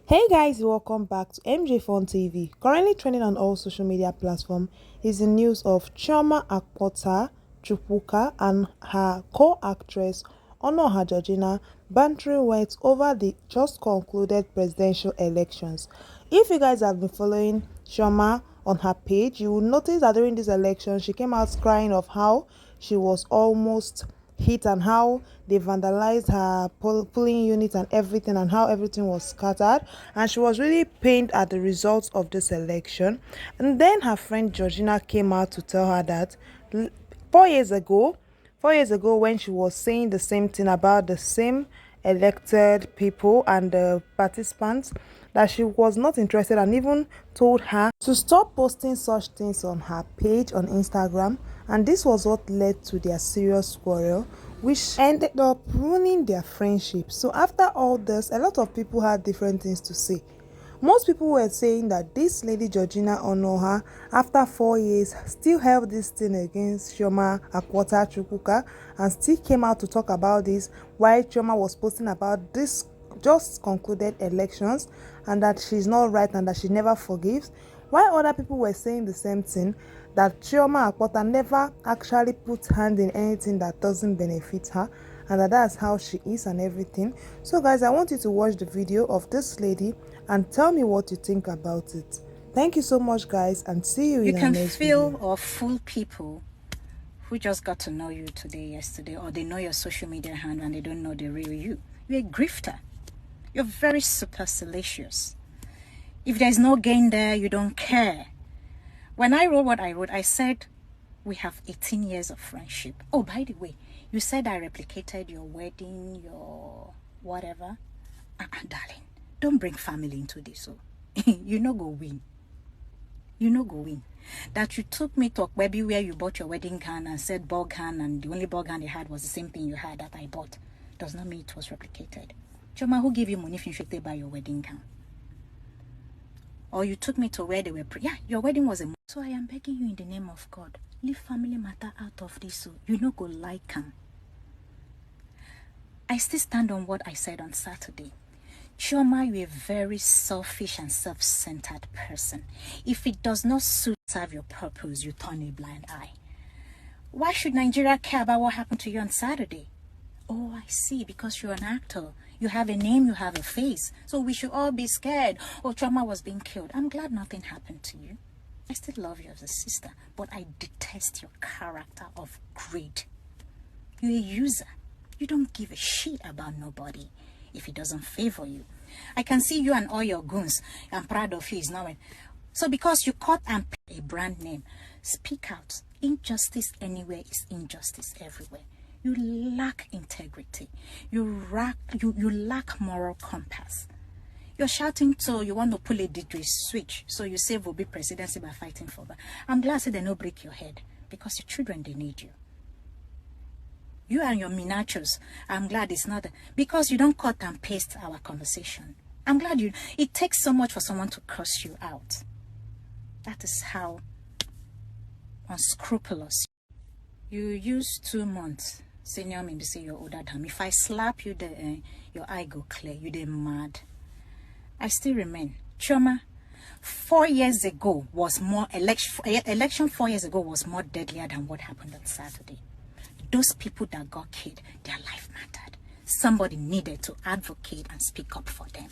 Hey guys, welcome back to MJ Fun TV. Currently trending on all social media platforms is the news of Chioma Chukwuka and her co-actress Georgina bantering words over the just concluded presidential elections. If you guys have been following Chioma on her page, you will notice that during this election she came out crying of how she was almost hit and how they vandalized her polling unit and everything, and how everything was scattered, and she was really pained at the results of this election. And then her friend Georgina came out to tell her that 4 years ago 4 years ago, when she was saying the same thing about the same elected people and the participants, that she was not interested, and even told her to stop posting such things on her page on Instagram. And this was what led to their serious quarrel, which ended up ruining their friendship. So after all this, a lot of people had different things to say. Most people were saying that this lady Georgina Onoha, after 4 years, still held this thing against Chioma Chukwuka and still came out to talk about this, while Chioma was posting about this just concluded elections, and that she's not right and that she never forgives. While other people were saying the same thing, that Chioma Akpota never actually put hand in anything that doesn't benefit her, and that's how she is and everything. So guys, I want you to watch the video of this lady and tell me what you think about it. Thank you so much guys, and see you in the next video. You can feel or fool people who just got to know you today, yesterday, or they know your social media handle and they don't know the real you. You're a grifter. You're very supercilious. If there's no gain there, you don't care. When I wrote what I wrote, I said we have 18 years of friendship. Oh, by the way, you said I replicated your wedding, your whatever. Darling, don't bring family into this. So you no go win. You no go win. That you took me to Okwebi where you bought your wedding gown and said ball gown, and the only ball gown you had was the same thing you had that I bought, does not mean it was replicated. Chioma, who gave you money if you should buy your wedding gown? Or you took me to where they were your wedding was a... So I am begging you in the name of God, leave family matter out of this, so you no go like them. I still stand on what I said on Saturday. Chioma, you're a very selfish and self-centered person. If it does not serve your purpose, you turn a blind eye. Why should Nigeria care about what happened to you on Saturday? Oh, I see, because you're an actor. You have a name, you have a face. So we should all be scared. Oh, Chioma was being killed. I'm glad nothing happened to you. I still love you as a sister, but I detest your character of greed. You're a user. You don't give a shit about nobody if it doesn't favor you. I can see you and all your goons. I'm proud of you. Is not so because you caught and paid a brand name. Speak out. Injustice anywhere is injustice everywhere. You lack integrity. You lack moral compass. You're shouting so you want to pull a D to a switch, so you say will be presidency by fighting for that. I'm glad they don't break your head, because your children, they need you. You and your miniatures, I'm glad it's not because you don't cut and paste our conversation. I'm glad you... It takes so much for someone to curse you out. That is how unscrupulous. You use 2 months. Senior me to say you're older than me. If I slap you, your eye go clear. You dey mad. I still remain. Chioma, 4 years ago was more... Election 4 years ago was more deadlier than what happened on Saturday. Those people that got killed, their life mattered. Somebody needed to advocate and speak up for them.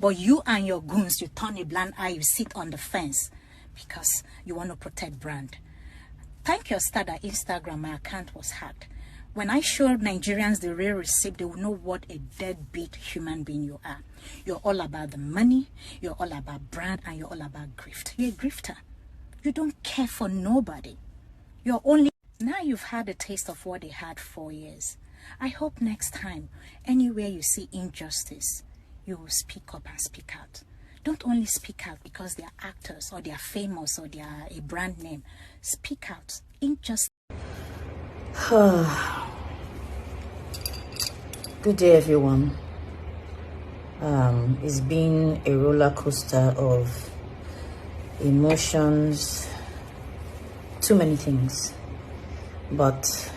But you and your goons, you turn a blind eye, you sit on the fence because you want to protect brand. Thank your star that Instagram, my account was hacked. When I showed Nigerians the real receipt, they will know what a deadbeat human being you are. You're all about the money, you're all about brand, and you're all about grift. You're a grifter. You don't care for nobody. You're only... Now you've had a taste of what they had 4 years. I hope next time, anywhere you see injustice, you will speak up and speak out. Don't only speak out because they are actors or they are famous or they are a brand name. Speak out. Injustice. Good day, everyone. It's been a roller coaster of emotions, too many things. But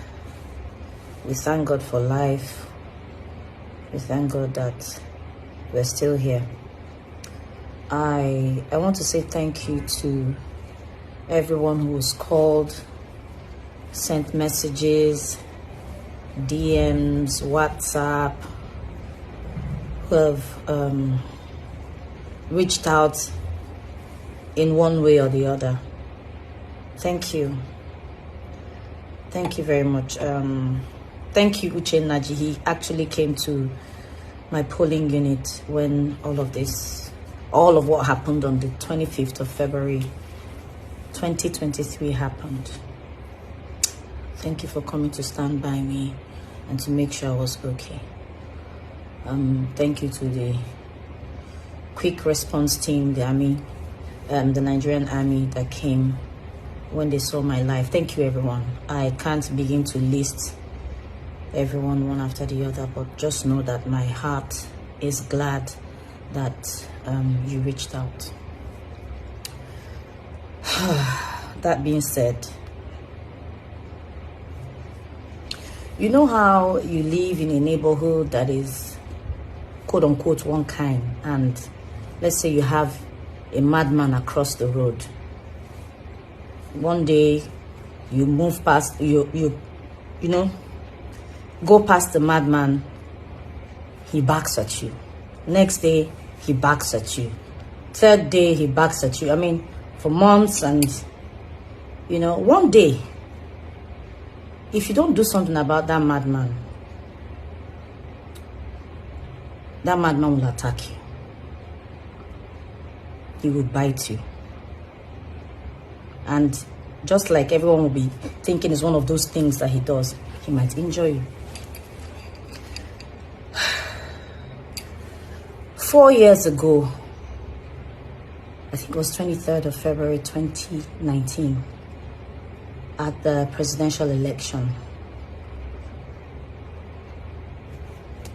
we thank God for life. We thank God that we're still here. I want to say thank you to everyone who's called, sent messages, DMs, WhatsApp, who have reached out in one way or the other. Thank you. Thank you very much. Thank you, Uche Naji. He actually came to my polling unit when all of what happened on the 25th of February 2023 happened. Thank you for coming to stand by me and to make sure I was okay. Thank you to the quick response team, the army, the Nigerian army that came when they saw my life. Thank you, everyone. I can't begin to list everyone one after the other, but just know that my heart is glad that you reached out. That being said, you know how you live in a neighborhood that is quote unquote one kind, and let's say you have a madman across the road. One day you move past, you know, go past the madman, he backs at you. Next day, he backs at you. Third day, he backs at you. I mean, for months, and, you know, one day, if you don't do something about that madman will attack you. He will bite you. And just like everyone will be thinking is one of those things that he does, he might injure you. 4 years ago, I think it was 23rd of February 2019, at the presidential election,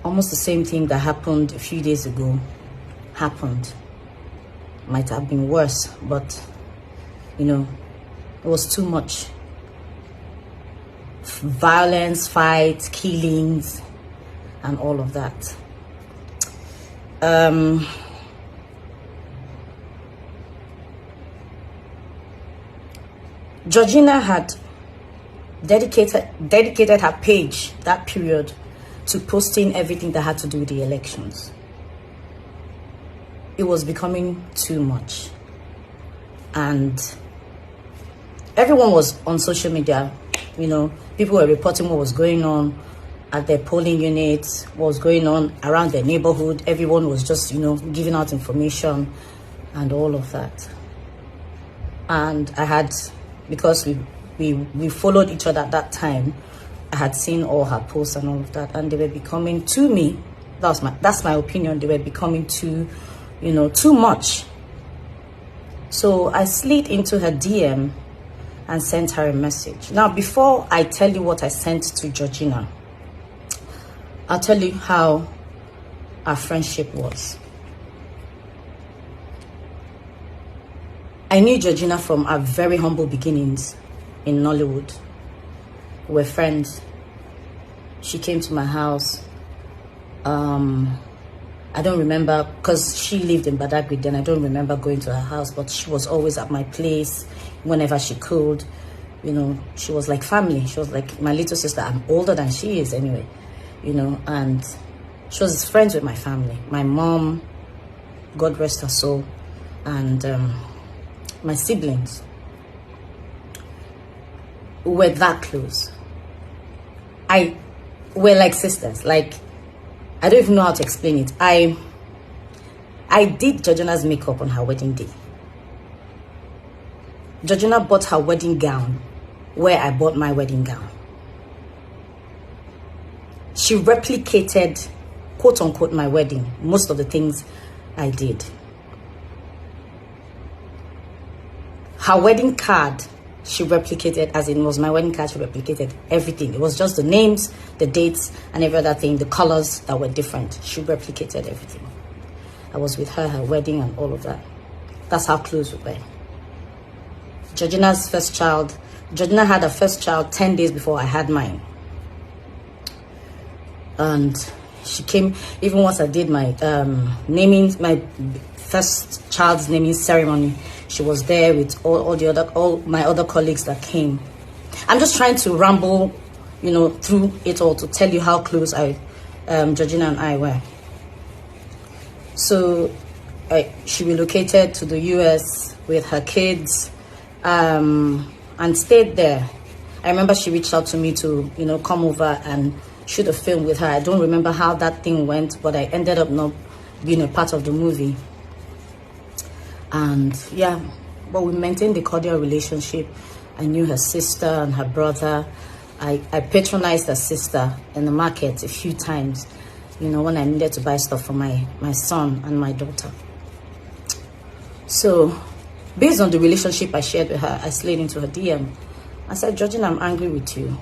almost the same thing that happened a few days ago happened. Might have been worse, but you know, it was too much. Violence, fights, killings, and all of that. Georgina had dedicated her page that period to posting everything that had to do with the elections. It was becoming too much, and everyone was on social media. You know, people were reporting what was going on at their polling units, what was going on around their neighborhood. Everyone was just, you know, giving out information and all of that. And I had, because we followed each other at that time, I had seen all her posts and all of that, and they were becoming, to me, that's my opinion, they were becoming too, you know, too much. So I slid into her DM and sent her a message. Now, before I tell you what I sent to Georgina, I'll tell you how our friendship was. I knew Georgina from our very humble beginnings in Nollywood. We were friends. She came to my house. I don't remember, because she lived in Badagry then. I don't remember going to her house, but she was always at my place whenever she could. You know, she was like family. She was like my little sister. I'm older than she is anyway, you know, and she was friends with my family. My mom, God rest her soul, and my siblings. We were that close. We're like sisters. Like, I don't even know how to explain it. I did Georgina's makeup on her wedding day. Georgina bought her wedding gown where I bought my wedding gown. She replicated, quote unquote, my wedding, most of the things I did. Her wedding card, she replicated, as in was my wedding card, she replicated everything. It was just the names, the dates, and every other thing, the colors that were different. She replicated everything. I was with her wedding and all of that. That's how close we were. Georgina's first child, Georgina had her first child 10 days before I had mine. And she came, even once I did my naming, my first child's naming ceremony. She was there with all my other colleagues that came. I'm just trying to ramble, you know, through it all to tell you how close Georgina and I were. So she relocated to the US with her kids and stayed there. I remember she reached out to me to, you know, come over and shoot a film with her. I don't remember how that thing went, but I ended up not being a part of the movie. And yeah, but we maintained a cordial relationship. I knew her sister and her brother. I patronized her sister in the market a few times, you know, when I needed to buy stuff for my son and my daughter. So based on the relationship I shared with her, I slid into her DM. I said, Georgina, I'm angry with you.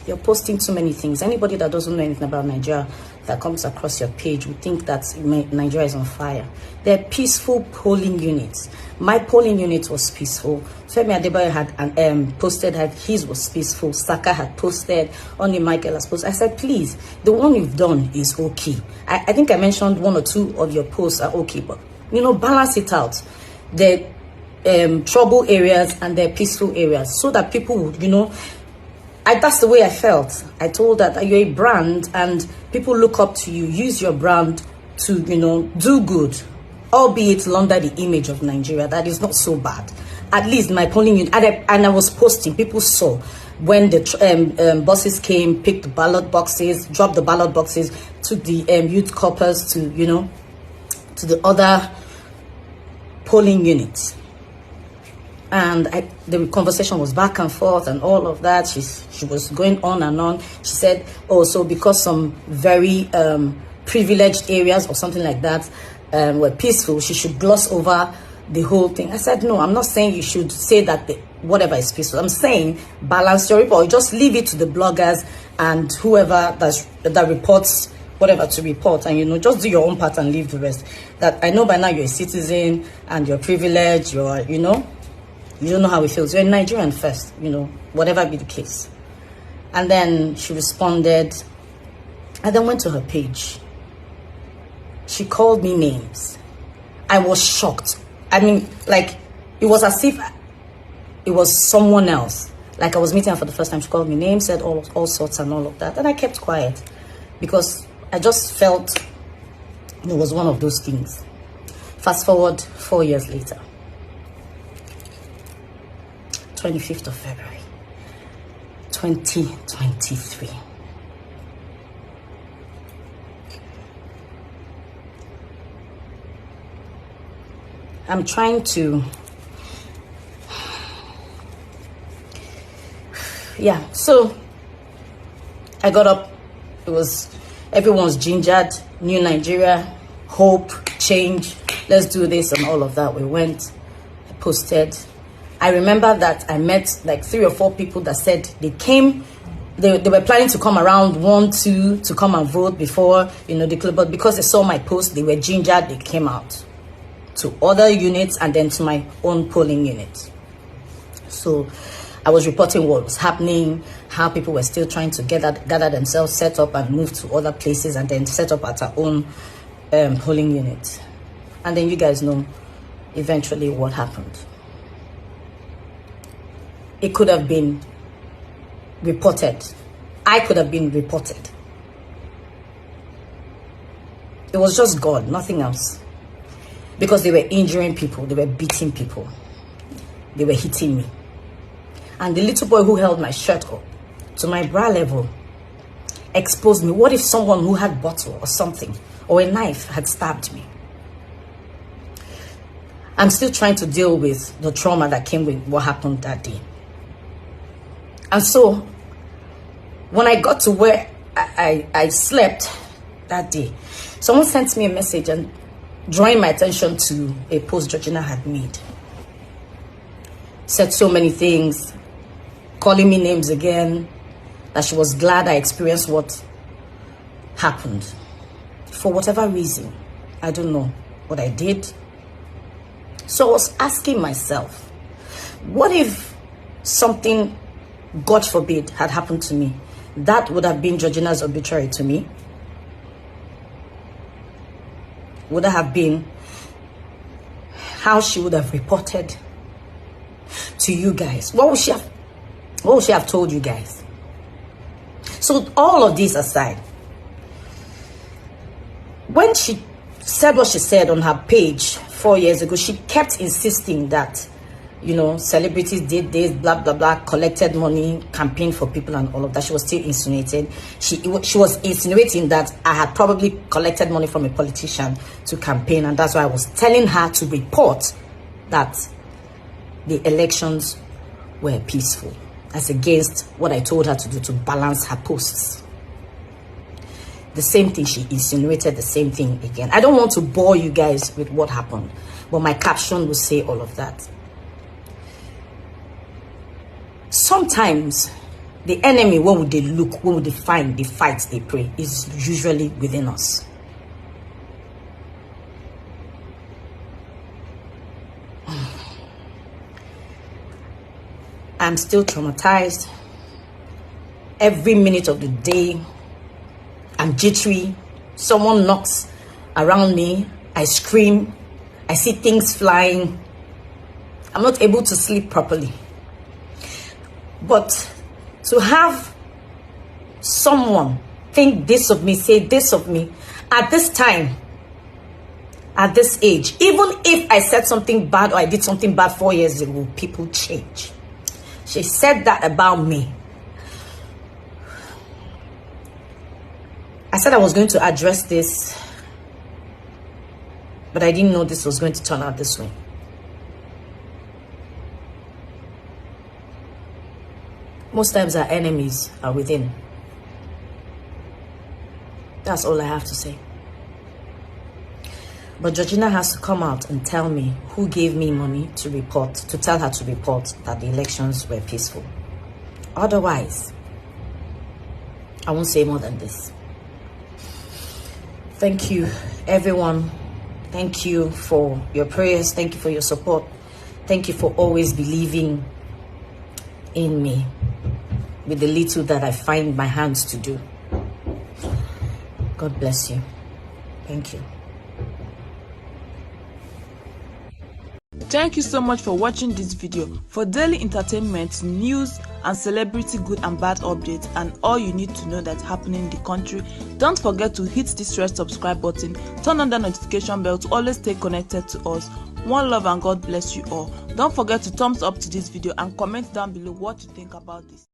You're posting too many things. Anybody that doesn't know anything about Nigeria that comes across your page would think that Nigeria is on fire. They're peaceful polling units. My polling unit was peaceful. Femi Adebayo had posted that his was peaceful. Saka had posted. Only Michael has posted. I said, please, the one you've done is okay. I think I mentioned one or two of your posts are okay, but, you know, balance it out. The trouble areas and their peaceful areas, so that people would, you know, that's the way I felt. I told her that you're a brand and people look up to you. Use your brand to, you know, do good, albeit under the image of Nigeria. That is not so bad. At least my polling unit, and I was posting. People saw when the buses came, picked the ballot boxes, dropped the ballot boxes, took the youth corpers to, you know, to the other polling units. And the conversation was back and forth and all of that. She was going on and on. She said, oh, so because some very privileged areas or something like that were peaceful, she should gloss over the whole thing. I said, no, I'm not saying you should say that whatever is peaceful. I'm saying balance your report. Just leave it to the bloggers and whoever that reports whatever to report, and, you know, just do your own part and leave the rest. That I know by now you're a citizen and you're privileged, you're, you know, you don't know how it feels. You're a Nigerian first, you know, whatever be the case. And then she responded. I then went to her page. She called me names. I was shocked. I mean, like, it was as if it was someone else. Like I was meeting her for the first time. She called me names, said all sorts and all of that. And I kept quiet because I just felt it was one of those things. Fast forward 4 years later. 25th of February, 2023. I'm trying to, yeah, so I got up. It was, everyone's gingered, new Nigeria, hope, change, let's do this and all of that. We went, I posted. I remember that I met like 3 or 4 people that said they came, they were planning to come around 1, 2 to come and vote before, you know, the club, but because they saw my post, they were gingered, they came out to other units and then to my own polling unit. So I was reporting what was happening, how people were still trying to gather themselves, set up and move to other places and then set up at our own polling unit. And then you guys know eventually what happened. It could have been reported. I could have been reported. It was just God, nothing else. Because they were injuring people, they were beating people, they were hitting me. And the little boy who held my shirt up to my bra level exposed me. What if someone who had a bottle or something or a knife had stabbed me? I'm still trying to deal with the trauma that came with what happened that day. And so when I got to where I slept that day, someone sent me a message and drawing my attention to a post Georgina had made. Said so many things, calling me names again, that she was glad I experienced what happened. For whatever reason, I don't know what I did. So I was asking myself, what if something, God forbid, had happened to me? That would have been Georgina's obituary to me. Would have been how she would have reported to you guys. What would she have told you guys? So all of this aside, when she said what she said on her page 4 years ago, she kept insisting that, you know, celebrities did this, blah blah blah, collected money, campaigned for people and all of that. She was still insinuating. She was insinuating that I had probably collected money from a politician to campaign, and that's why I was telling her to report that the elections were peaceful, as against what I told her to do to balance her posts. The same thing, she insinuated the same thing again. I don't want to bore you guys with what happened, but my caption will say all of that. Sometimes the enemy, when would they look, when would they find, they fight, they pray, is usually within us. I'm still traumatized. Every minute of the day, I'm jittery. Someone knocks around me, I scream, I see things flying. I'm not able to sleep properly. But to have someone think this of me, say this of me, at this time, at this age, even if I said something bad or I did something bad 4 years ago, people change. She said that about me. I said I was going to address this, but I didn't know this was going to turn out this way. Most times our enemies are within. That's all I have to say. But Georgina has to come out and tell me who gave me money to report, to tell her to report that the elections were peaceful. Otherwise, I won't say more than this. Thank you, everyone. Thank you for your prayers. Thank you for your support. Thank you for always believing in me with the little that I find my hands to do. God bless you. Thank you. Thank you so much for watching this video. For daily entertainment, news and celebrity good and bad updates and all you need to know that's happening in the country, don't forget to hit this red subscribe button, turn on the notification bell to always stay connected to us. One love and God bless you all. Don't forget to thumbs up to this video and comment down below what you think about this.